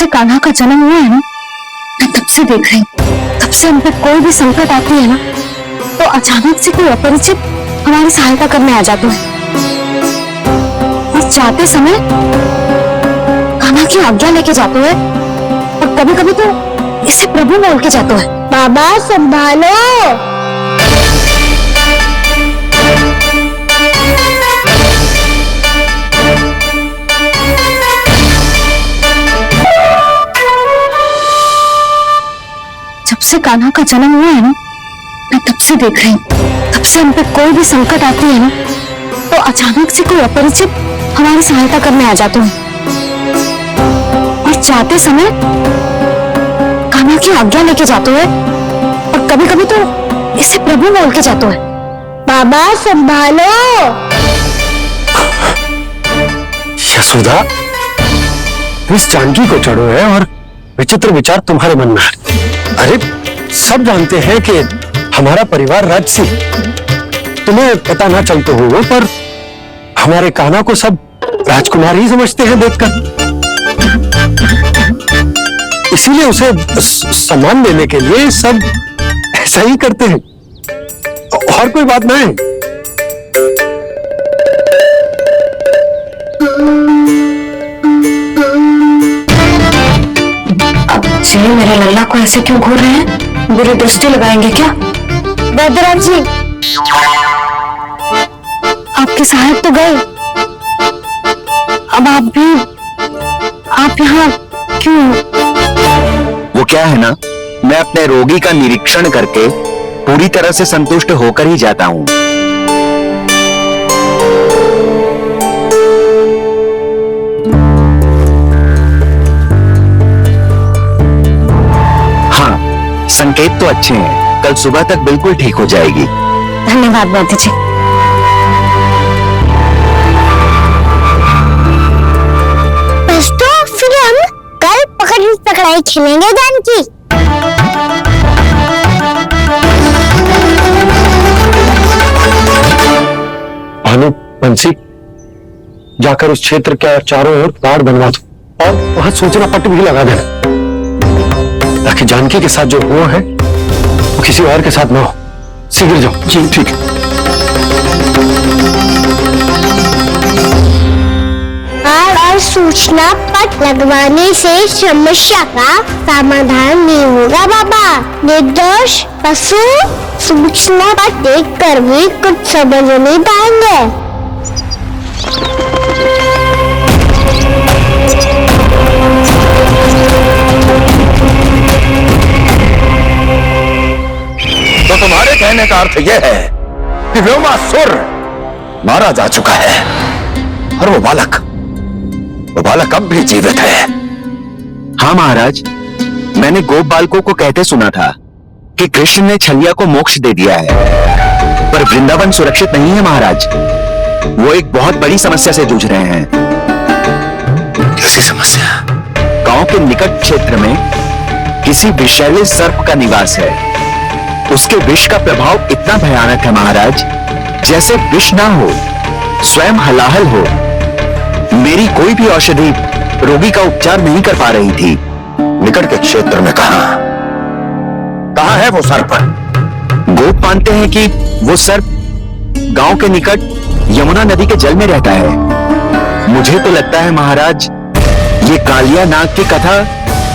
से कान्हा का जन्म हुआ है ना, मैं तब से देख रही हूँ। तब से हम पे कोई भी संकट आती है ना, तो अचानक से कोई अपरिचित हमारी सहायता करने आ जाते हैं। और जाते समय कान्हा की आज्ञा लेके जाते हैं, और कभी कभी तो इसे प्रभु बोल के जाते हैं। बाबा संभालो। जब से कान्हा का जन्म हुआ है ना, मैं तब से देख रही हूँ। तब से हम पे कोई भी संकट आती है ना, तो अचानक से कोई अपरिचित हमारी सहायता करने आ जाते हैं। और जाते समय कान्हा की आज्ञा लेके जाते हैं, और कभी कभी तो इसे प्रभु बोल के जाते हैं। बाबा संभालो। यशोदा, इस जानकी को चढ़ो है और विचित्र विचार तुम्हारे मन में है। अरे सब जानते हैं कि हमारा परिवार राजसी, तुम्हें पता ना चलते हो पर हमारे कान्हा को सब राजकुमार ही समझते हैं देखकर। इसीलिए उसे सम्मान देने के लिए सब ऐसा ही करते हैं, और कोई बात नहीं। जी मेरे लल्ला को ऐसे क्यों घूर रहे हैं? बुरी दृष्टि लगाएंगे क्या? बदराम जी, आपके साहब तो गए, अब आप यहाँ क्यों? वो क्या है ना, मैं अपने रोगी का निरीक्षण करके पूरी तरह से संतुष्ट होकर ही जाता हूँ। हाँ, संकेत तो अच्छे हैं, कल सुबह तक बिल्कुल ठीक हो जाएगी। धन्यवाद वैद्य जी। बस तो फिर हम कल पकड़न पकड़ाई खेलेंगे जानकी। भानु, बंसी, जाकर उस क्षेत्र के चारों ओर ताड़ बनवा दो और वहां सूचना पट्ट भी लगा देना, ताकि जानकी के साथ जो हुआ है वो किसी और के साथ ना हो। शीघ्र जाओ। जी ठीक है। और सूचना पट लगवाने से समस्या का समाधान नहीं होगा बाबा। निर्दोष पशु सूचना पट देख कर भी कुछ समझ नहीं पाएंगे। तो तुम्हारे कहने का अर्थ यह है कि व्योमासुर मारा जा चुका है, और वो बालक अब भी जीवित है। हाँ महाराज, मैंने गोप बालकों को कहते सुना था कि कृष्ण ने छलिया को मोक्ष दे दिया है, पर वृंदावन सुरक्षित नहीं है महाराज। वो एक बहुत बड़ी समस्या से जूझ रहे हैं। कैसी समस्या? गांव के निकट क्षेत्र में किसी विषैले सर्प का निवास है। उसके विष का प्रभाव इतना भयानक है महाराज, जैसे विष ना हो, स्वयं हलाहल हो। मेरी कोई भी औषधि रोगी का उपचार नहीं कर पा रही थी। निकट के क्षेत्र में कहां है वो सर्प? गोप मानते हैं कि वो सर्प गांव के निकट यमुना नदी के जल में रहता है। मुझे तो लगता है महाराज, ये कालिया नाग की कथा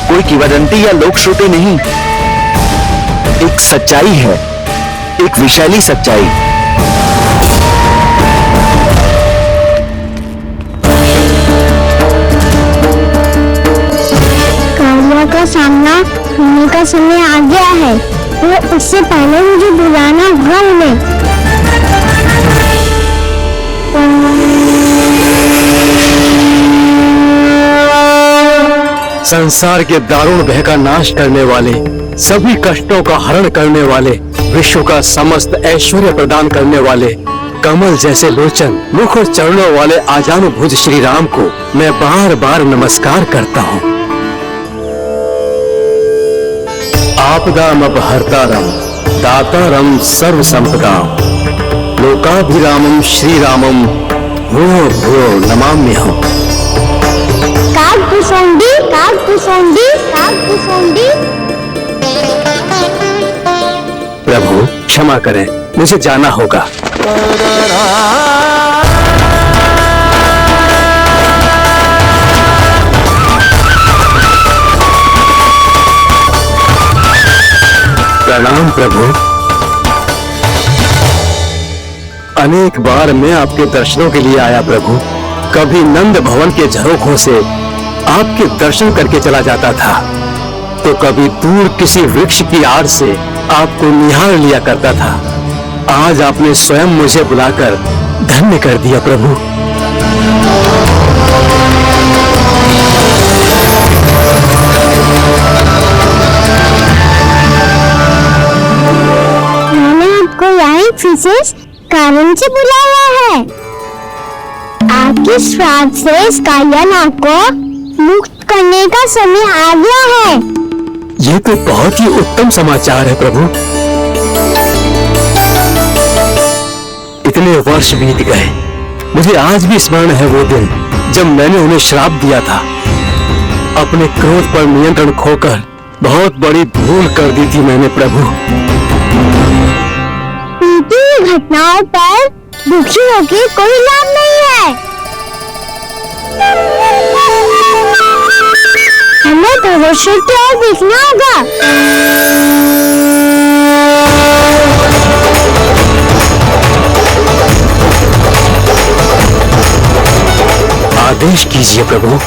कोई किंवदंती या लोक श्रुति नहीं, एक सच्चाई है, एक विषैली सच्चाई। कालिया का सामना होने का समय आ गया है, वो उससे पहले मुझे बुलाना होगा उन्हें। संसार के दारुण भय का नाश करने वाले, सभी कष्टों का हरण करने वाले, विश्व का समस्त ऐश्वर्य प्रदान करने वाले, कमल जैसे लोचन, मुख और चरणों वाले आजानुभुज श्री राम को मैं बार बार नमस्कार करता हूँ। आपदामपहर्तारम दातारम सर्व संपदाम लोकाभिरामम श्री रामम भूयो भूयो नमाम्यहम्। काकभुसुंडी, काकभुसुंडी, काकभुसुंडी। प्रभु क्षमा करें, मुझे जाना होगा। प्रणाम प्रभु। अनेक बार मैं आपके दर्शनों के लिए आया प्रभु। कभी नंद भवन के झरोखों से आपके दर्शन करके चला जाता था, तो कभी दूर किसी वृक्ष की आड़ से आपको निहार लिया करता था। आज आपने स्वयं मुझे बुलाकर धन्य कर दिया प्रभु। विशेष कारण से बुलाया है। आपके श्राद्ध से इस कालियानाग को मुक्त करने का समय आ गया है। ये तो बहुत ही उत्तम समाचार है प्रभु। इतने वर्ष बीत गए, मुझे आज भी स्मरण है वो दिन जब मैंने उन्हें श्राप दिया था। अपने क्रोध पर नियंत्रण खोकर बहुत बड़ी भूल कर दी थी मैंने प्रभु। घटनाओं पर दुखी होकर कोई लाभ नहीं है। हमें भविष्य की ओर देखना होगा। आदेश कीजिए प्रभु,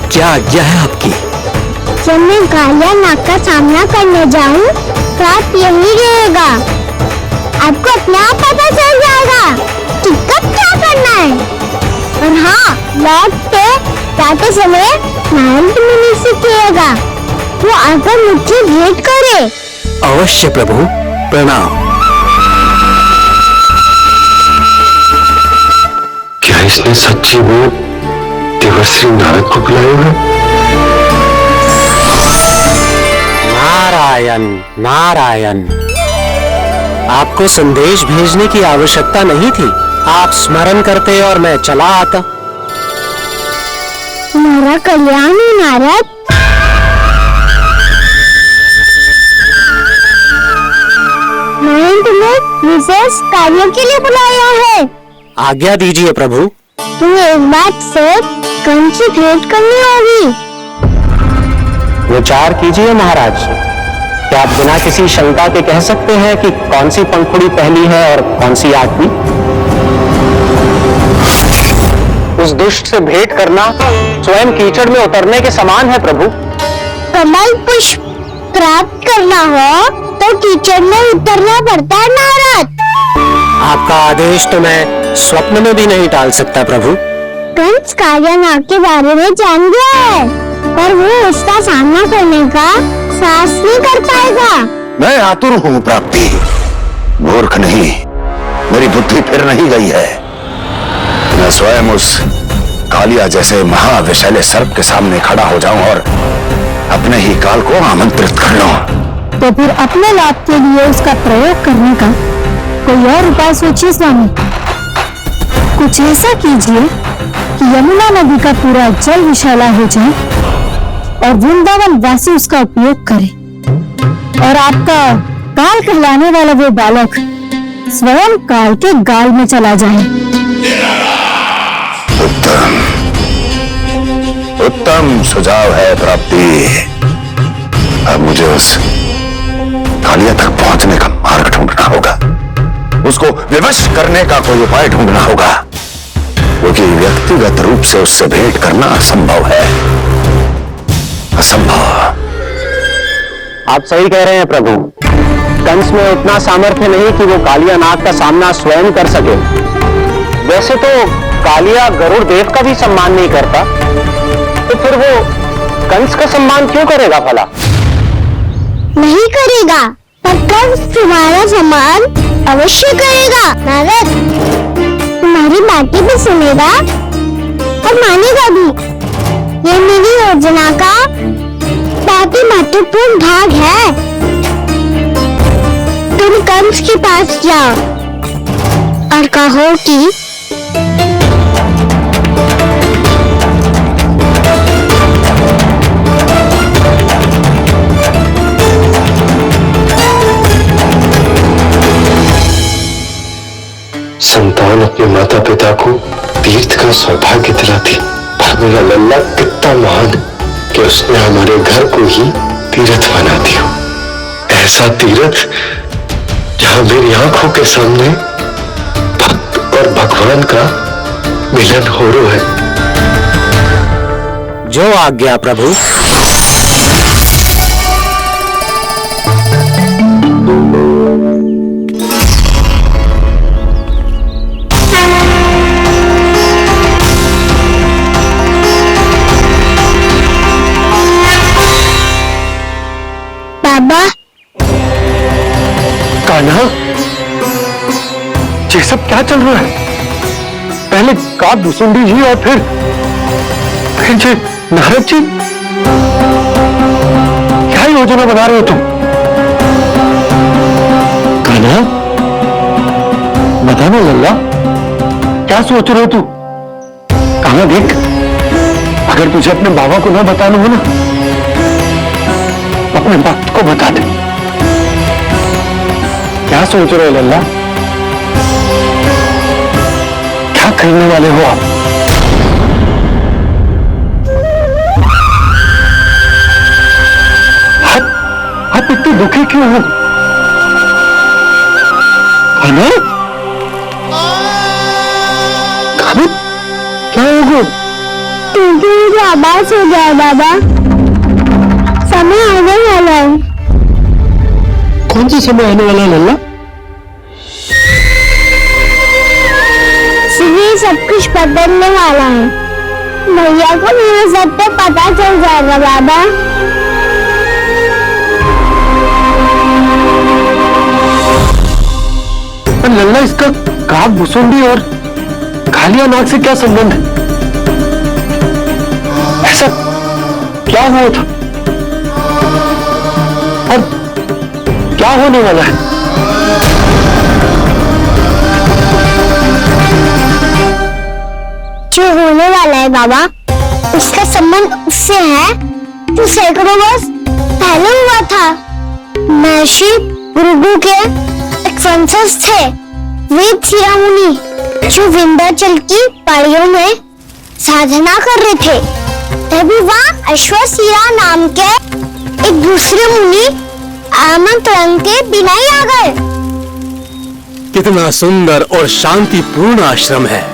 क्या आज्ञा है आपकी? जब मैं कालियानाग का सामना करने जाऊं, तो आप यही रहेगा। आपको अपने आप पता चल जाएगा कि कब क्या करना है। और हाँ, लौटते जाते समय नारद मुनि से कहिएगा, वो आकर मुझे भेंट करे। अवश्य प्रभु, प्रणाम। क्या इसने सच्ची में देवर्षि नारद को बुलाया है? नारायण नारायण। आपको संदेश भेजने की आवश्यकता नहीं थी, आप स्मरण करते और मैं चला आता। मेरा कल्याण है नारद। मैंने तुम्हें विशेष कार्य के लिए बुलाया है। आज्ञा दीजिए प्रभु। तुम्हें एक बात से कंस से भेंट करनी होगी। विचार कीजिए महाराज। क्या आप बिना किसी शंका के कह सकते हैं कि कौन सी पंखुड़ी पहली है और कौन सी आखिरी? उस दुष्ट से भेंट करना स्वयं कीचड़ में उतरने के समान है प्रभु। कमल पुष्प प्राप्त करना हो तो कीचड़ में उतरना पड़ता है नारद। आपका आदेश तो मैं स्वप्न में भी नहीं टाल सकता प्रभु। कंस कालियानाग के बारे में जान गया है, पर वो उसका सामना करने का साहस नहीं कर पाएगा। मैं आतुर हूँ प्राप्ति, मूर्ख नहीं। मेरी बुद्धि फिर नहीं गई है। मैं स्वयं उस कालिया जैसे महाविषैले सर्प के सामने खड़ा हो जाऊं और अपने ही काल को आमंत्रित कर लूं। तो फिर अपने लाभ के लिए उसका प्रयोग करने का कोई और उपाय सोचिए स्वामी। कुछ ऐसा कीजिए कि यमुना नदी का पूरा जल विषैला हो जाए और वृंदावन वासी उसका उपयोग करे, और आपका काल कहलाने वाला वो बालक स्वयं काल के गाल में चला जाए। उत्तम उत्तम सुझाव है प्राप्ति। अब मुझे उस कालिया तक पहुंचने का मार्ग ढूंढना होगा, उसको विवश करने का कोई उपाय ढूंढना होगा, क्योंकि व्यक्तिगत रूप से उससे भेंट करना असंभव है। असंभव। आप सही कह रहे हैं प्रभु। कंस में इतना सामर्थ्य नहीं कि वो कालियानाग का सामना स्वयं कर सके। वैसे तो कालिया गरुड़ देव का भी सम्मान नहीं करता, तो फिर वो कंस का सम्मान क्यों करेगा भला? नहीं करेगा, पर कंस तुम्हारा सम्मान अवश्य करेगा नारद। तुम्हारी बातें भी सुनेगा और मानेगा भी। ये मेरी योजना का बहुत ही महत्वपूर्ण भाग है। तुम कंस के पास जाओ और कहो कि ये माता पिता को तीर्थ का सौभाग्य दिलाती, पर मेरा लल्ला कितना महान कि उसने हमारे घर को ही तीर्थ बना दिया। ऐसा तीर्थ जहां मेरी आंखों के सामने भक्त और भगवान का मिलन हो रहा है। जो आज्ञा प्रभु। बाबा, कान्हा, ये सब क्या चल रहा है? पहले काक भुसुंडी जी और फिर ये नारद जी, क्या योजना बना रहे हो तुम? कान्हा, बताना लल्ला, क्या सोच रहे हो तू? कान्हा देख, अगर तुझे अपने बाबा को ना बताना हो ना, अपने भक्त को बता दे। क्या सोच रहे हो लल्ला? क्या करने वाले हो आप? आप इतने दुखी क्यों हो? कान्हा? कान्हा? क्या होगा? तुमकी मुझे आवाज हो जाए बाबा, समय आने वाला है। कौन सा समय आने वाला है लल्ला? ये सब कुछ बदलने वाला है। भैया को मेरे सत्य पता चल जाएगा बाबा। पर लल्ला, इसका काक भुसुंडी और कालिया नाग से क्या संबंध है? ऐसा क्या हुआ था और क्या होने वाला है? जो होने वाला है बाबा, उसका संबंध उससे है जो सैकड़ों वर्ष पहले हुआ था। महर्षि भृगु के एक वंशज थे वेद शिरोमणि, जो विंध्याचल की पहाड़ियों में साधना कर रहे थे। तभी वहाँ अश्वशिरा नाम के एक दूसरे मुनि आमंत्रण के बिना ही आ गए। कितना सुंदर और शांतिपूर्ण आश्रम है।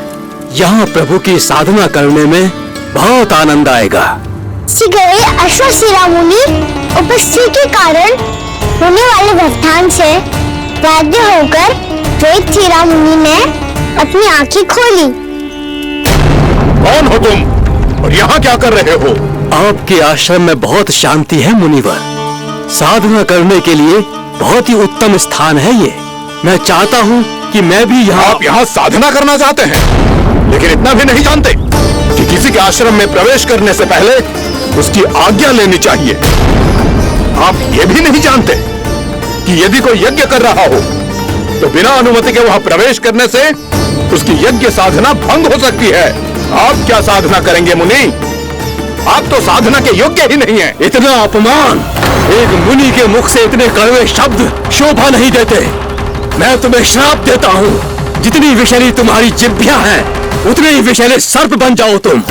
यहाँ प्रभु की साधना करने में बहुत आनंद आएगा। गए अश्वशिरा मुनि उपस्थिति के कारण होने वाले व्यवधान से बाध्य होकर वेद शिरा मुनि ने अपनी आंखें खोली। कौन हो तुम और यहाँ क्या कर रहे हो? आपके आश्रम में बहुत शांति है मुनिवर। साधना करने के लिए बहुत ही उत्तम स्थान है ये। मैं चाहता हूँ कि मैं भी यहाँ। आप यहाँ साधना करना चाहते हैं, लेकिन इतना भी नहीं जानते कि किसी के आश्रम में प्रवेश करने से पहले उसकी आज्ञा लेनी चाहिए। आप ये भी नहीं जानते कि यदि कोई यज्ञ कर रहा हो तो बिना अनुमति के वहां प्रवेश करने से उसकी यज्ञ साधना भंग हो सकती है। आप क्या साधना करेंगे मुनि? आप तो साधना के योग्य ही नहीं हैं। इतना अपमान! एक मुनि के मुख से इतने कड़वे शब्द शोभा नहीं देते। मैं तुम्हें श्राप देता हूँ, जितनी विषैली तुम्हारी जिह्वा है उतने ही विषैले सर्प बन जाओ तुम।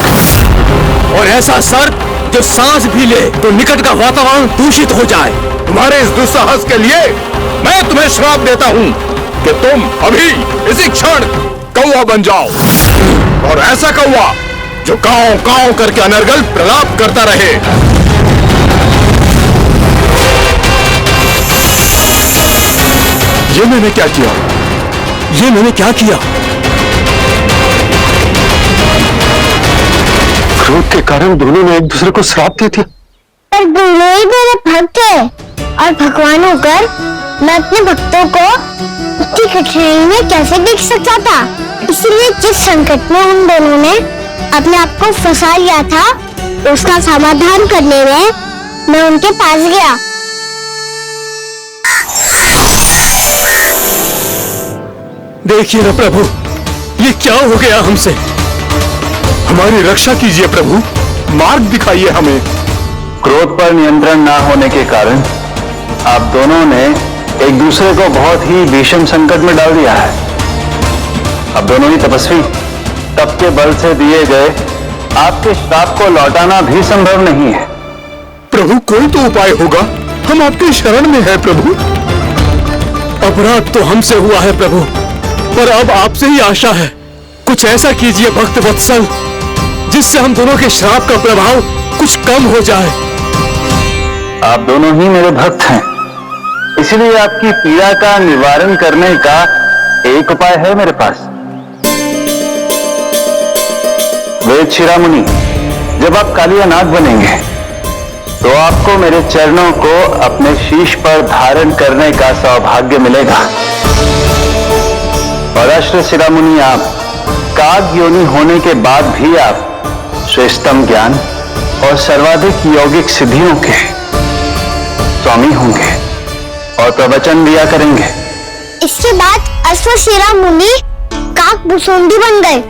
और ऐसा सर्प जो सांस भी ले तो निकट का वातावरण दूषित हो जाए। तुम्हारे इस दुस्साहस के लिए मैं तुम्हें श्राप देता हूँ कि तुम अभी इसी क्षण कौवा बन जाओ, और ऐसा कौवा जो कांव कांव करके अनर्गल प्रलाप करता रहे। ये मैंने क्या किया? ये मैंने क्या किया? क्रोध के कारण दोनों ने एक दूसरे को श्राप दे दिया। पर दोनों ही मेरे भक्त है, और भगवान होकर मैं अपने भक्तों को इतनी कठिनाई में कैसे देख सकता था? इसलिए जिस संकट में उन दोनों ने अपने आप को फंसा लिया था, उसका समाधान करने में मैं उनके पास गया। देखिए ना प्रभु, ये क्या हो गया हमसे? हमारी रक्षा कीजिए प्रभु, मार्ग दिखाइए हमें। क्रोध पर नियंत्रण ना होने के कारण आप दोनों ने एक दूसरे को बहुत ही भीषण संकट में डाल दिया है। अब दोनों ही तपस्वी, तप के बल से दिए गए आपके श्राप को लौटाना भी संभव नहीं है। प्रभु कोई तो उपाय होगा, हम आपके शरण में हैं प्रभु। अपराध तो हमसे हुआ है प्रभु, पर अब आपसे ही आशा है। कुछ ऐसा कीजिए भक्त वत्सल, जिससे हम दोनों के श्राप का प्रभाव कुछ कम हो जाए। आप दोनों ही मेरे भक्त हैं, इसलिए आपकी पीड़ा का निवारण करने का एक उपाय है मेरे पास। वेद शिरोमणि, जब आप कालियानाग बनेंगे तो आपको मेरे चरणों को अपने शीश पर धारण करने का सौभाग्य मिलेगा। और अश्र शिरोमणि, आप काग योनि होने के बाद भी आप श्रेष्ठतम ज्ञान और सर्वाधिक यौगिक सिद्धियों के स्वामी होंगे और प्रवचन दिया करेंगे। इसके बाद अश्वशिरा मुनि काक भुसुंडी बन गए,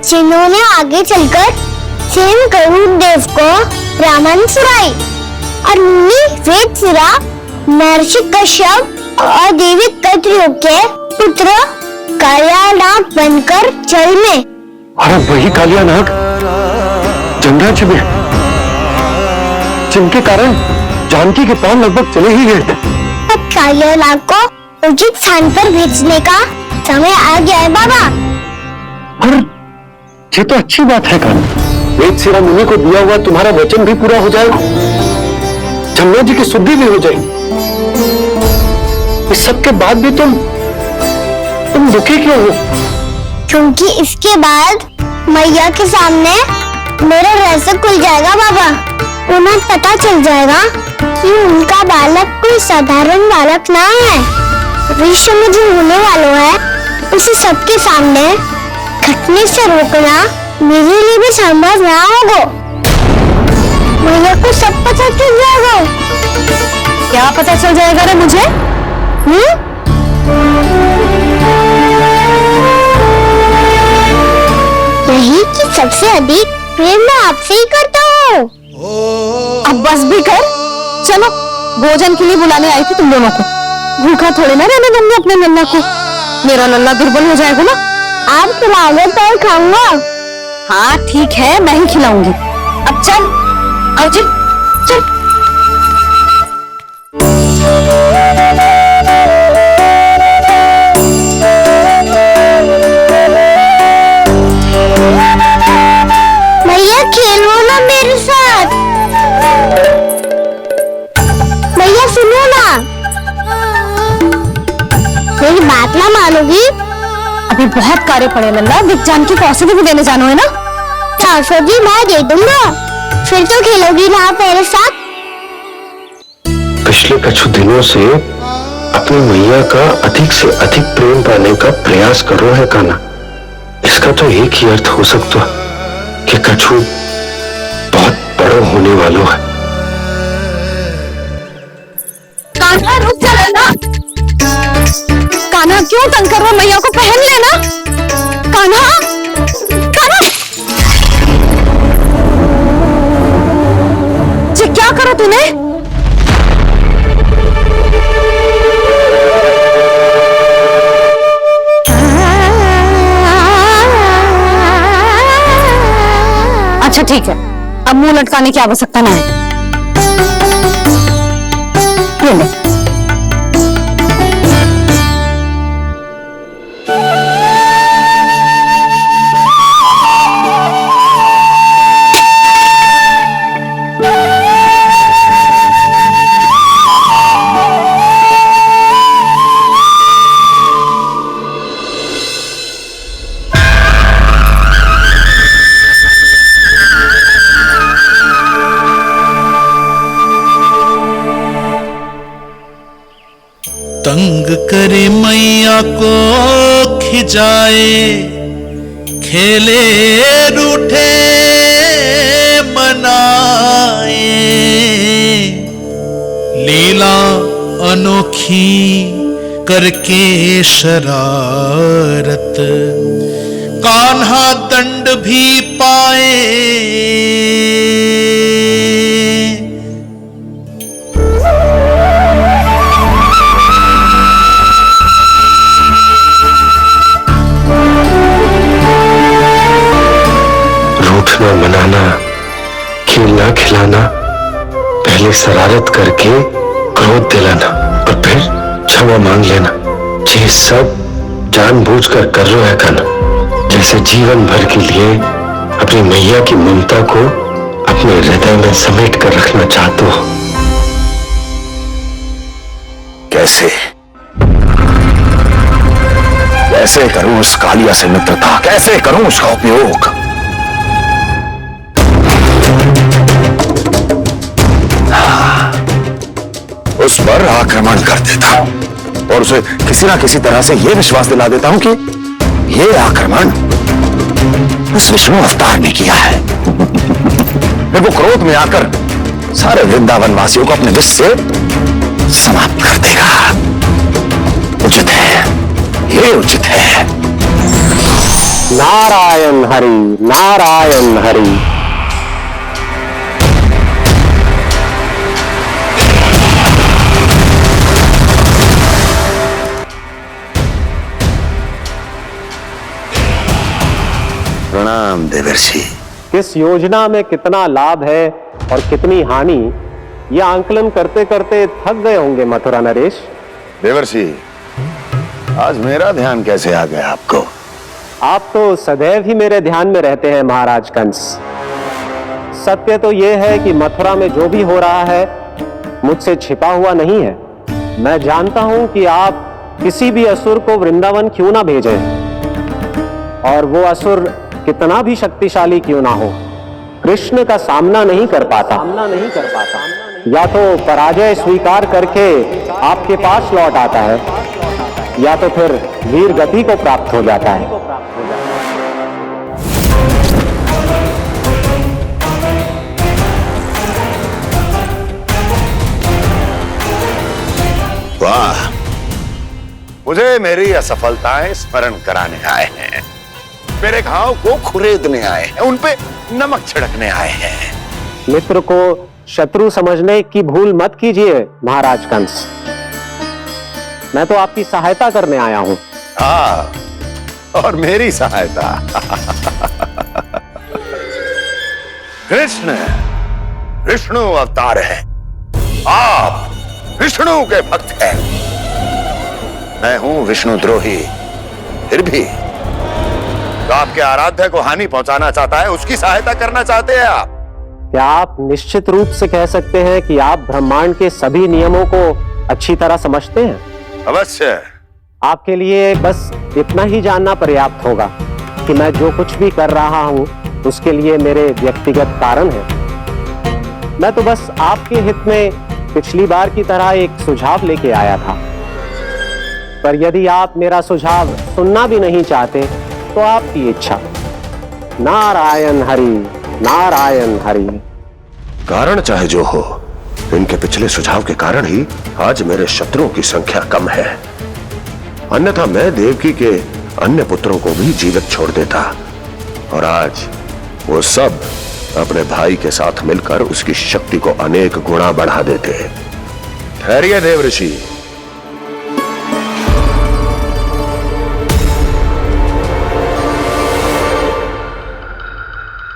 जिन्होंने आगे चलकर सेन गरुड़ देव को रामायण सुनाई। और मुनि वेदशिरा महर्षि कश्यप और देवी कत्रियों के पुत्र कालियानाग बनकर जल में। अरे वही कालियानाग जमराज्य में, जिनके कारण जानकी के पांव लगभग चले ही गए थे। अब कालियानाग को उचित स्थान पर भेजने का समय आ गया है बाबा। और ये तो अच्छी बात है कान्हा, वेद शिरा मुनि को दिया हुआ तुम्हारा वचन भी पूरा हो जाएगा, जमुना जी की शुद्धि भी हो जाएगी। इस सब के बाद भी तुम दुखी क्यों हो? क्योंकि इसके बाद मैया के सामने मेरा रहस्य खुल जाएगा बाबा। उन्हें पता चल जाएगा कि उनका बालक कोई साधारण बालक ना है। भविष्य में जो होने वाला है उसे सबके सामने घटने से रोकना मेरे लिए भी संभव ना होगा। मैया को सब पता चल जाएगा। क्या पता चल जाएगा रे मुझे? यही कि सबसे अधिक प्रेम मैं आपसे ही करता हूँ। अब बस भी कर, चलो भोजन के लिए बुलाने आई थी तुम दोनों को। भूखा थोड़े ना रहने दूंगी अपने नन्ना को, मेरा नन्ना दुर्बल हो जाएगा ना। आप खिलाओगे तो खाऊंगा। हाँ ठीक है, मैं ही खिलाऊंगी। अब चल अर्जुन चल। भैया खेलो ना मेरे साथ। भैया सुनो ना, मेरी बात ना मानोगी? अभी बहुत कार्य पड़े नन्ना, विज्ञान की औषधि भी देने जाना है ना। क्या औषधि मैं दे दूंगा, फिर तो खेलोगी ना मेरे साथ। पिछले कुछ दिनों से अपनी मैया का अधिक से अधिक प्रेम पाने का प्रयास कर रहा है कान्हा। इसका तो एक ही अर्थ हो सकता कि कछु बहुत बड़ा होने वाला है। कान्हा रुक जा नन्ना। कान्हा क्यों तंग कर रहा, मैया को पहन लेना। कान्हा कान्हा, ये क्या करा तूने? अच्छा ठीक है, अब मुंह लटकाने की आवश्यकता ना है। ये ले। तंग करे मैया को खिजाए, खेले रूठे मनाए, लीला अनोखी करके शरारत, कान्हा दंड भी पाए। डांटना मनाना, खेलना खिलाना, पहले शरारत करके क्रोध दिलाना और फिर क्षमा मांग लेना, ये सब जानबूझकर कर रहे हैं कान्हा, जैसे जीवन भर के लिए अपनी मैया की ममता को अपने हृदय में समेट कर रखना चाहते हो। कैसे कैसे करूं उस कालिया से मित्रता, कैसे करूं उसका उपयोग? उस पर आक्रमण कर देता हूं और उसे किसी ना किसी तरह से यह विश्वास दिला देता हूं कि यह आक्रमण उस विष्णु अवतार ने किया है। फिर वो क्रोध में आकर सारे वृंदावन वासियों को अपने विष से समाप्त कर देगा। उचित है, ये उचित है। नारायण हरि, नारायण हरि। प्रणाम देवर्षि। किस योजना में कितना लाभ है और कितनी हानि, यह आंकलन करते करते थक गए होंगे मथुरा नरेश। देवर्षि, आज मेरा ध्यान कैसे आ गया आपको? आप तो सदैव ही मेरे ध्यान में रहते हैं महाराज कंस। सत्य तो यह है कि मथुरा में जो भी हो रहा है मुझसे छिपा हुआ नहीं है। मैं जानता हूं कि आप किसी भी असुर को वृंदावन क्यों ना भेजें, और वो असुर कितना भी शक्तिशाली क्यों ना हो, कृष्ण का सामना नहीं कर पाता। या तो पराजय स्वीकार करके आपके पास लौट आता है, या तो फिर वीर गति को प्राप्त हो जाता है। वाह, मुझे मेरी असफलताएं स्मरण कराने आए हैं, मेरे घाव को खुरेदने आए हैं, उन पे नमक छिड़कने आए हैं। मित्र को शत्रु समझने की भूल मत कीजिए महाराज कंस। मैं तो आपकी सहायता करने आया हूं। हाँ, और मेरी सहायता। कृष्ण विष्णु अवतार है, आप विष्णु के भक्त हैं। मैं हूं विष्णु द्रोही, फिर भी तो आपके आराध्य को हानि पहुंचाना चाहता है, उसकी सहायता करना चाहते हैं आप। क्या आप निश्चित रूप से कह सकते हैं कि आप ब्रह्मांड के सभी नियमों को अच्छी तरह समझते हैं? अवश्य। आपके लिए बस इतना ही जानना पर्याप्त होगा कि मैं जो कुछ भी कर रहा हूं उसके लिए मेरे व्यक्तिगत कारण हैं। मैं तो बस आपके हित में पिछली बार की तरह एक सुझाव लेके आया था, पर यदि आप मेरा सुझाव सुनना भी नहीं चाहते तो आपकी इच्छा। नारायण हरि, नारायण हरि। कारण चाहे जो हो, इनके पिछले सुझाव के कारण ही आज मेरे शत्रुओं की संख्या कम है। अन्यथा मैं देवकी के अन्य पुत्रों को भी जीवित छोड़ देता, और आज वो सब अपने भाई के साथ मिलकर उसकी शक्ति को अनेक गुणा बढ़ा देते। ठहरिए देवऋषि,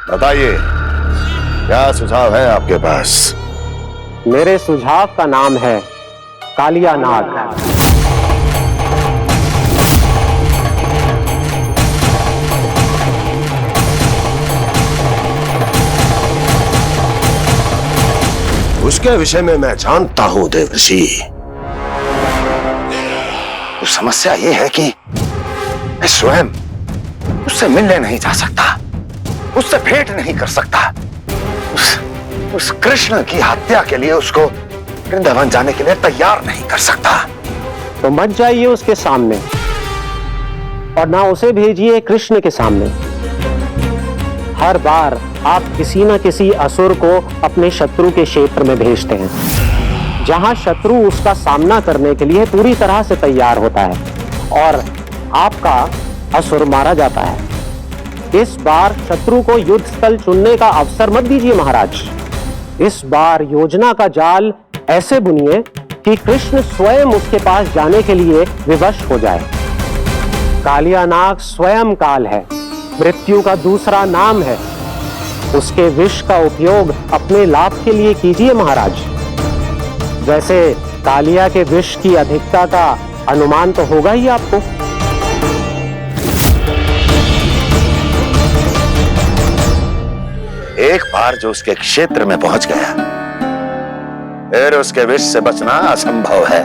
बताइए क्या सुझाव है आपके पास? मेरे सुझाव का नाम है कालिया नाग। उसके विषय में मैं जानता हूं देवर्षि। तो समस्या यह है कि मैं स्वयं उससे मिलने नहीं जा सकता, उससे भेंट नहीं कर सकता। उस कृष्ण की हत्या के लिए उसको वृंदावन जाने के लिए तैयार नहीं कर सकता। तो मत जाइए उसके सामने, और ना उसे भेजिए कृष्ण के सामने। हर बार आप किसी न किसी असुर को अपने शत्रु के क्षेत्र में भेजते हैं, जहां शत्रु उसका सामना करने के लिए पूरी तरह से तैयार होता है, और आपका असुर मारा जाता है। इस बार शत्रु को युद्ध स्थल चुनने का अवसर मत दीजिए महाराज। इस बार योजना का जाल ऐसे बुनिए कि कृष्ण स्वयं उसके पास जाने के लिए विवश हो जाए। कालिया नाग स्वयं काल है, मृत्यु का दूसरा नाम है। उसके विष का उपयोग अपने लाभ के लिए कीजिए महाराज। वैसे कालिया के विष की अधिकता का अनुमान तो होगा ही आपको। एक बार जो उसके क्षेत्र में पहुंच गया, फिर उसके विष से बचना असंभव है।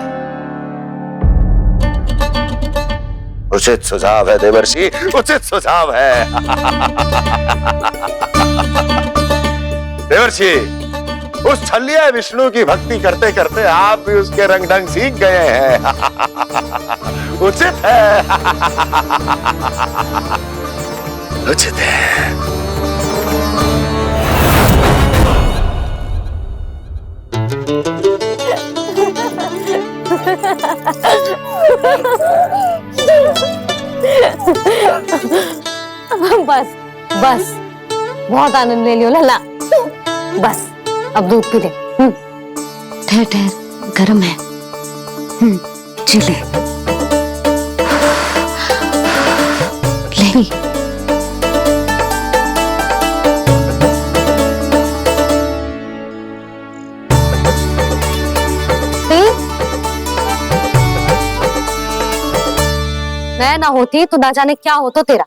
उचित सुझाव है देवर्षि, उचित सुझाव है। देवर्षि, उस छलिया विष्णु की भक्ति करते करते आप भी उसके रंग ढंग सीख गए हैं। उचित है, उचित है। बस बस, बहुत आनंद ले लियो लल्ला। बस अब दूध पी ले। ठहर ठहर, गर्म है। जी ले ले। मैं ना होती तो ना जाने क्या हो तो तेरा।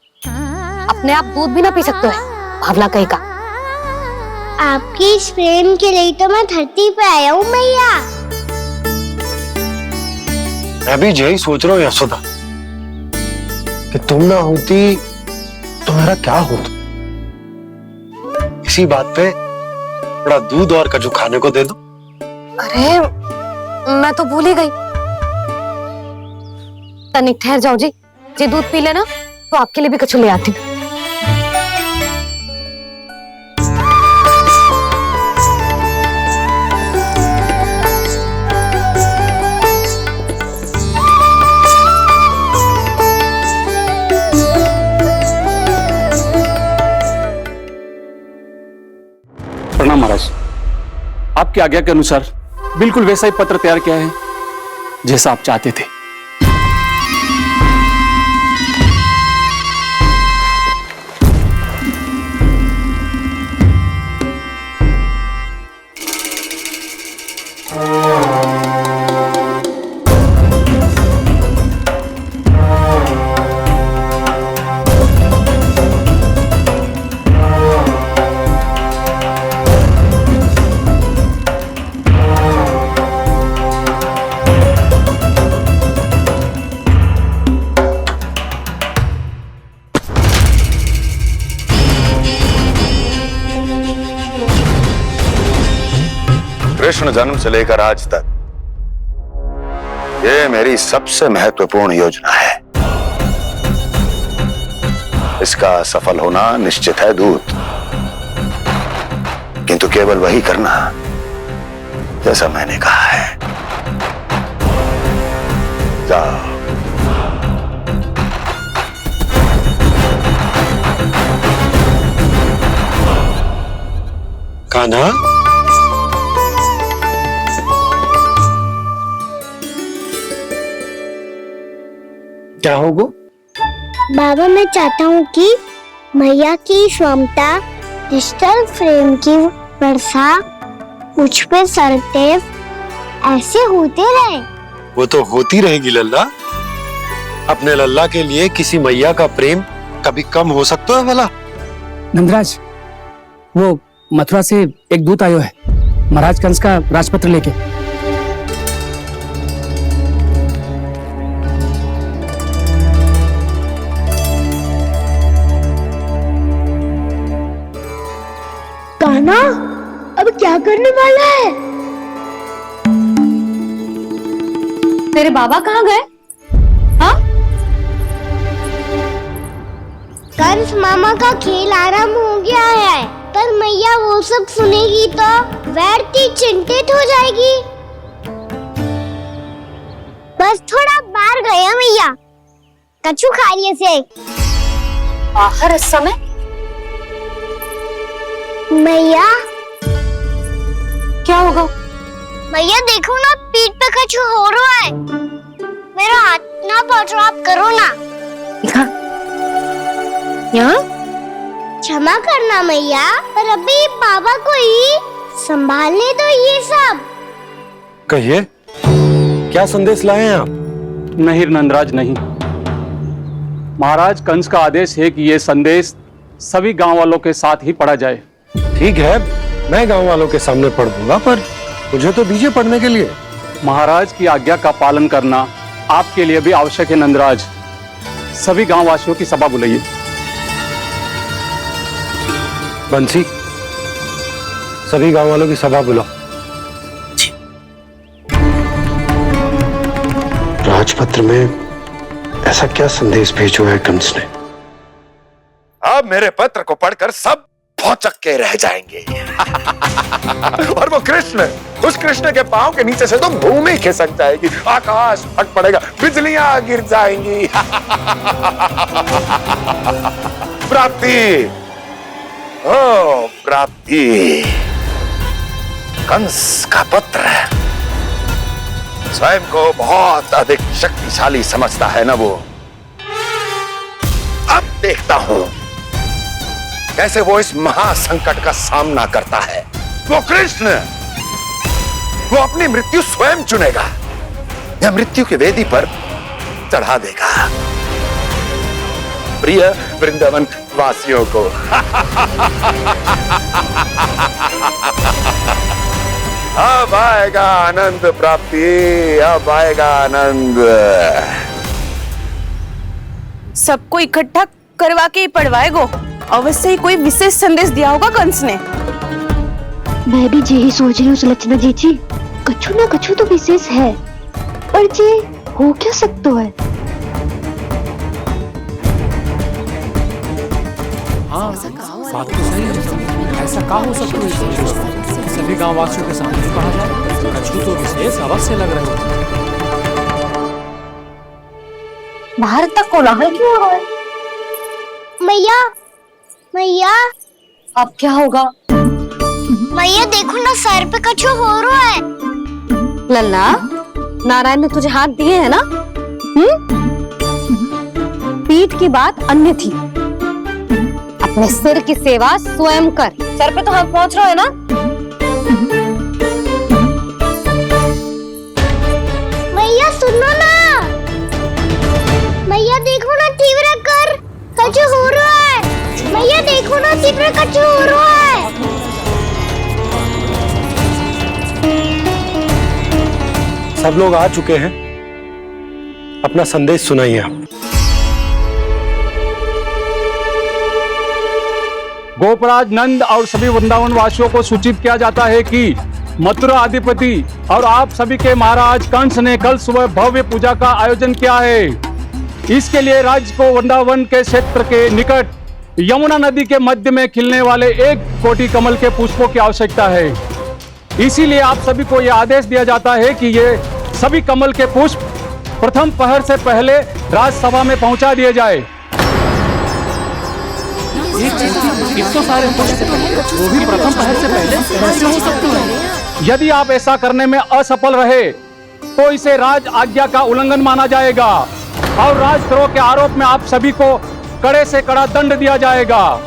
अपने आप दूध भी ना पी सकते है, भावला कहीं का। आपकी इस प्रेम के लिए तो मैं धरती पे आया हूँ मैया। मैं भी यही सोच रहा हूँ यशोदा कि तुम ना होती तो मेरा क्या होता। इसी बात पे थोड़ा दूध और कजू खाने को दे दो। अरे मैं तो भूल ही गई। तनिक ठहर जाओ जी, दूध पी लेना तो आपके लिए भी कछु ले आती हूँ। प्रणाम महाराज। आपकी आज्ञा के अनुसार बिल्कुल वैसा ही पत्र तैयार किया है जैसा आप चाहते थे। कृष्ण जन्म से लेकर आज तक ये मेरी सबसे महत्वपूर्ण योजना है। इसका सफल होना निश्चित है दूत, किंतु केवल वही करना जैसा मैंने कहा है। जाओ। कान्हा, क्या होगा? बाबा मैं चाहता हूँ कि मैया की स्वमता क्रिस्टल फ्रेम की वर्षा मुझ पे सदैव ऐसे होते रहे। वो तो होती रहेगी लल्ला। अपने लल्ला के लिए किसी मैया का प्रेम कभी कम हो सकता है भला? नंदराज, वो मथुरा से एक दूत आयो है महाराज कंस का राजपत्र लेके। कान्हा, अब क्या करने वाला है? तेरे बाबा कहाँ गए? हाँ? कंस मामा का खेल आरंभ हो गया है, पर मैया वो सब सुनेगी तो व्यर्थी चिंतित हो जाएगी। बस थोड़ा बाहर गया मैया, कछु खा लिये से। बाहर इस समय? मैया क्या होगा? मैया देखो ना, पीठ पे कछु हो रहा है। मेरा हाथ ना पहुंचो, आप करो ना। दिखा। यहाँ? क्षमा करना मैया, पर अभी बाबा को ही संभालने दो ये सब। कहिए, क्या संदेश लाए हैं आप? नहीं नंदराज नहीं। महाराज कंस का आदेश है कि यह संदेश सभी गांव वालों के साथ ही पढ़ा जाए। ठीक है, मैं गांव वालों के सामने पढ़ दूंगा, पर मुझे तो दीजिए पढ़ने के लिए। महाराज की आज्ञा का पालन करना आपके लिए भी आवश्यक है नंदराज। सभी गांव वासियों की सभा बुलाइए। बंसी, सभी गांव वालों की सभा बुलाओ। राजपत्र में ऐसा क्या संदेश भेजो है कंस ने? अब मेरे पत्र को पढ़कर सब भौचक के रह जाएंगे। और वो कृष्ण, उस कृष्ण के पांव के नीचे से तो भूमि खिसक जाएगी, आकाश फट पड़ेगा, बिजलियां गिर जाएंगी। प्राप्ति, ओ प्राप्ति, कंस का पुत्र स्वयं को बहुत अधिक शक्तिशाली समझता है ना वो। अब देखता हूं कैसे वो इस महासंकट का सामना करता है। वो कृष्ण, वो अपनी मृत्यु स्वयं चुनेगा या मृत्यु की वेदी पर चढ़ा देगा प्रिय वृंदावन वासियों को। अब आएगा आनंद प्राप्ति, अब आएगा आनंद। सबको इकट्ठा करवा के ही पढ़वाएगो। अवश्य ही कोई विशेष संदेश दिया होगा कंस ने। मैं भी यही सोच रही हूँ सुलक्षणा जी, कछु ना कछु तो विशेष है, पर जे हो क्या सकता है? हाँ, बात तो सही है। ऐसा क्या हो सकता है? सभी गांव वासियों के सामने पढ़ा जाए, कछु तो विशेष अवश्य लग रहे हो। बाहर तक कोलाहल क्यों हो रहा है? मैया, मैया, अब क्या होगा? मैया देखो ना, सर पे कछु हो रहा है। लल्ला, नारायण ने तुझे हाथ दिए हैं ना? पीठ की बात अन्य थी। अपने सिर की सेवा स्वयं कर। सर पे तो हाथ पहुंच रहा है ना? मैया सुनो ना, मैया देखो ना, तीव्र कर, कछु हो रहा है। मैया देखो ना, तीव्र कछु हो रहा है। सब लोग आ चुके हैं, अपना संदेश सुनाइए आप। गोपराज नंद और सभी वृंदावन वासियों को सूचित किया जाता है कि मथुरा अधिपति और आप सभी के महाराज कंस ने कल सुबह भव्य पूजा का आयोजन किया है। इसके लिए राज्य को वृंदावन के क्षेत्र के निकट यमुना नदी के मध्य में खिलने वाले 1 कोटि कमल के पुष्पों की आवश्यकता है। इसीलिए आप सभी को यह आदेश दिया जाता है कि ये सभी कमल के पुष्प प्रथम पहर से पहले राजसभा में पहुंचा दिए जाए। इतने सारे पुष्प, वो भी प्रथम पहर से पहले कैसे हो सकते हैं? यदि आप ऐसा करने में असफल रहे तो इसे राज आज्ञा का उल्लंघन माना जाएगा और राजद्रोह के आरोप में आप सभी को कड़े से कड़ा दंड दिया जाएगा।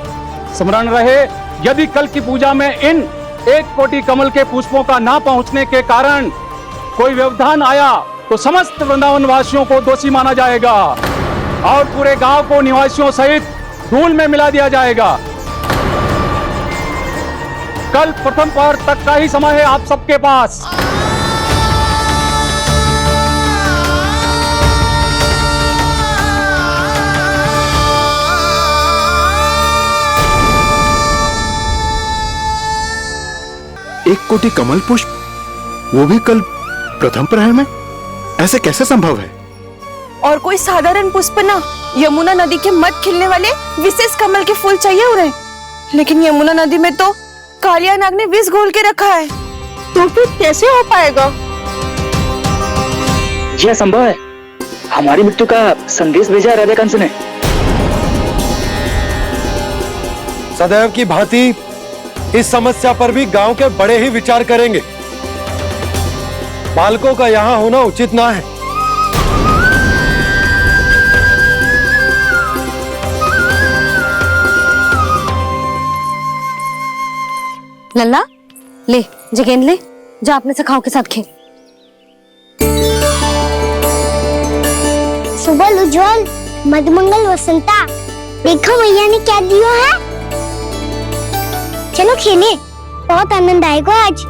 स्मरण रहे, यदि कल की पूजा में इन 1 कोटि कमल के पुष्पों का ना पहुंचने के कारण कोई व्यवधान आया तो समस्त वृंदावन वासियों को दोषी माना जाएगा और पूरे गांव को निवासियों सहित धूल में मिला दिया जाएगा। कल प्रथम पहर तक का ही समय है आप सबके पास। एक कोटि कमल पुष्प, वो भी कल प्रथम प्रहर में? ऐसे कैसे संभव है? और कोई साधारण पुष्प ना, यमुना नदी के मध्य खिलने वाले विशेष कमल के फूल चाहिए उन्हें। लेकिन यमुना नदी में तो कालिया नाग ने विष घोल के रखा है, तो फिर कैसे हो पाएगा? यह संभव है। हमारी मृत्यु का संदेश भेजा राजा कंस ने। सदैव की भांति इस समस्या पर भी गांव के बड़े ही विचार करेंगे। बालकों का यहां होना उचित ना है। लल्ला ले जे गेंद ले, जा अपने सखाओं के साथ खेल। सुबह उज्जवल, मधुमंगल वसंता, देखो मैया ने क्या दिया है। चलो खेलें, बहुत आनंद आएगा आज।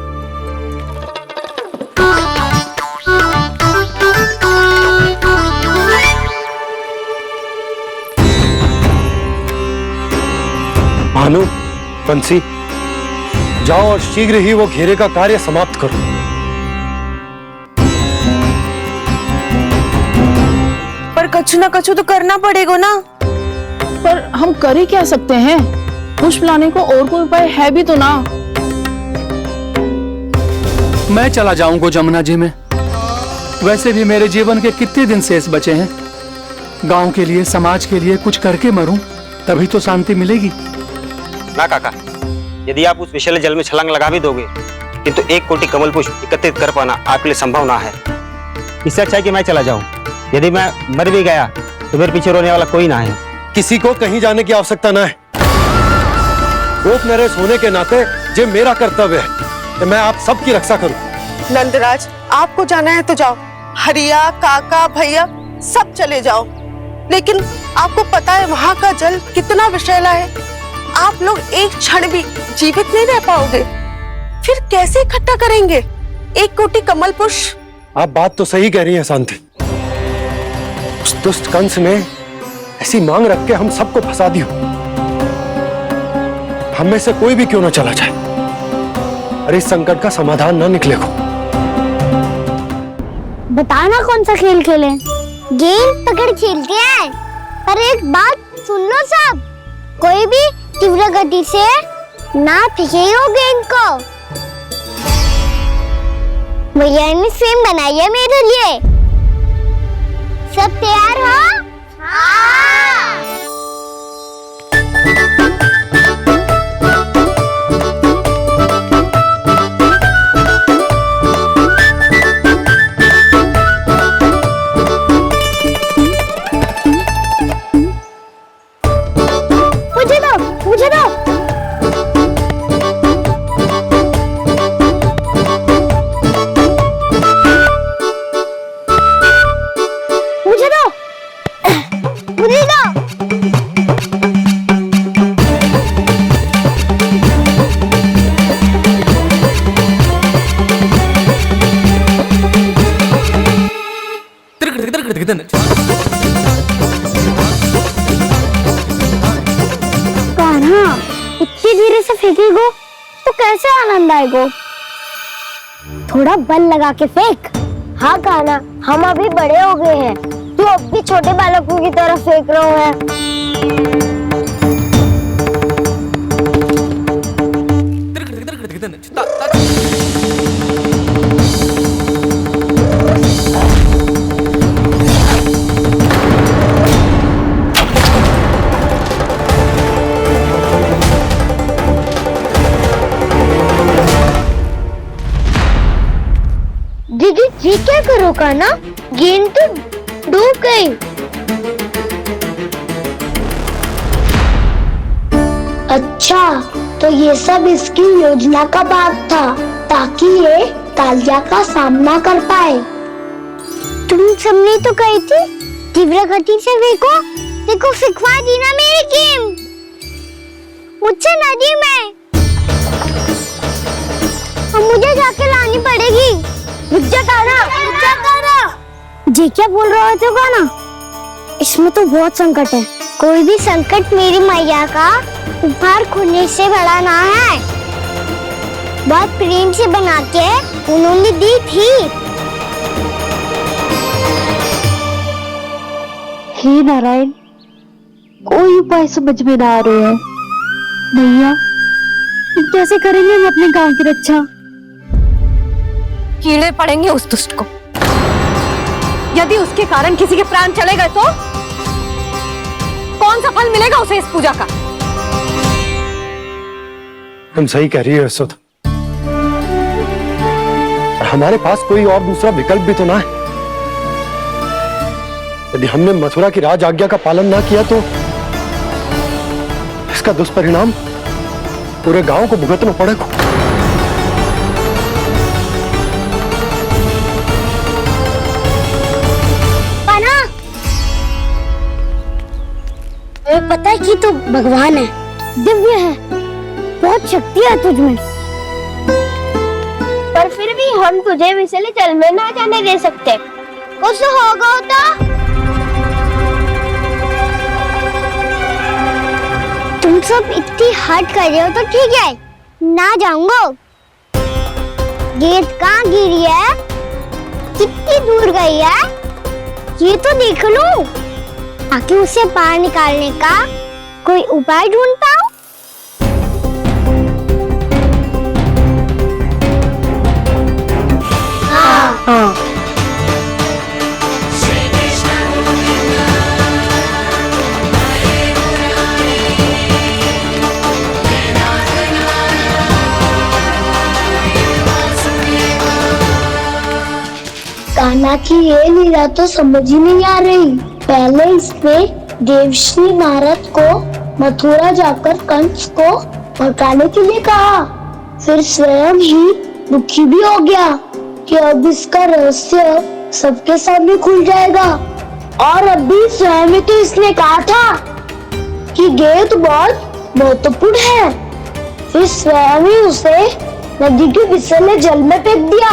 भानु, बंसी, जाओ और शीघ्र ही वो घेरे का कार्य समाप्त करो। पर कछु ना कछु तो करना पड़ेगा ना। पर हम कर ही क्या सकते हैं? पुष्प लाने को और कोई उपाय है भी तो ना। मैं चला जाऊंगा जमुना जी में। वैसे भी मेरे जीवन के कितने दिन शेष बचे हैं। गांव के लिए, समाज के लिए कुछ करके मरूं, तभी तो शांति मिलेगी। ना काका, यदि आप उस विषैले जल में छलांग लगा भी दोगे, किंतु 1 कोटि कमल पुष्प एकत्रित कर पाना आपके लिए संभव ना है। इससे अच्छा है कि मैं चला जाऊं। यदि मैं मर भी गया तो मेरे पीछे रोने वाला कोई ना है। किसी को कहीं जाने की आवश्यकता ना है। गोप नरेश होने के नाते ये मेरा कर्तव्य है कि मैं आप सबकी रक्षा करूं। नंदराज, आपको जाना है तो जाओ। हरिया, काका, भैया सब चले जाओ। लेकिन आपको पता है वहाँ का जल कितना विषैला है। आप लोग एक क्षण भी जीवित नहीं रह पाओगे। फिर कैसे इकट्ठा करेंगे 1 कोटि कमल पुष्प? आप बात तो सही कह रही हैं शांति। उस दुष्ट कंस ने ऐसी मांग रख के हम सबको फंसा दिया। हम में से कोई भी क्यों ना चला जाए और इस संकट का समाधान ना निकले को। बताना कौन सा खेल खेलें? गेंद पकड़ खेलते हैं। पर एक बात सुन लो सब, कोई भी तीव्र गति से ना फेंकेगा गेंद को। भैया ने फ्रेम बनाई है मेरे लिए। सब तैयार हो? हाँ। मुझे दो। कान्हा, इतनी धीरे से फेंकेगो तो कैसे आनंद आएगा? थोड़ा बल लगा के फेंक। हाँ कान्हा, हम अभी बड़े हो गए हैं, तू अब भी छोटे बालकों की तरह फेंक रहा है। दीदी जी क्या करो कान्हा? गेंद तो डूब गई। अच्छा, तो ये सब इसकी योजना का भाग था ताकि ये कालिया का सामना कर पाए। तुम सबने तो कही थी तीव्र गति से फेंको। देखो सिखवा दी ना मेरी गेम। मुझसे नदी में। अब मुझे जाके लानी पड़ेगी। जी क्या बोल रहे थे कान्हा? इसमें तो बहुत संकट है। कोई भी संकट मेरी मैया का उपहार खोने से बड़ा ना है। बहुत प्रेम से बना के उन्होंने दी थी। हे नारायण, कोई उपाय समझ में ना आ रहे हैं। भैया, कैसे करेंगे हम अपने गांव की रक्षा? कीड़े पड़ेंगे उस दुष्ट को। यदि उसके कारण किसी के प्राण चले गए तो कौन सा फल मिलेगा उसे इस पूजा का? तुम सही कह रही हो यशोदा। और हमारे पास कोई और दूसरा विकल्प भी तो ना है। यदि हमने मथुरा की राज आज्ञा का पालन ना किया तो इसका दुष्परिणाम पूरे गांव को भुगतना पड़ेगा। पाना, तुम्हें पता है कि तू भगवान है, दिव्य है, बहुत शक्ति है तुझमें, पर फिर भी हम तुझे विषैले जल में ना जाने दे सकते। कुछ होगा तो तुम सब इतनी हट कर रहे हो तो ठीक है, ना जाऊंगा। गेट कहाँ गिरी है, कितनी दूर गई है, ये तो देख लो, ताकि उसे बाहर निकालने का कोई उपाय ढूंढ पाओ। हाँ। कान्हा की ये लीला तो समझ ही नहीं आ रही। पहले इसने देवश्री नारद को मथुरा जाकर कंस को भगाने के लिए कहा, फिर स्वयं ही दुखी भी हो गया कि अब इसका रहस्य सबके सामने खुल जाएगा। और अभी स्वयं ही तो इसने कहा था कि गेट बहुत महत्वपूर्ण है, फिर स्वयं ही उसे नदी के विषैले जल में फेंक दिया।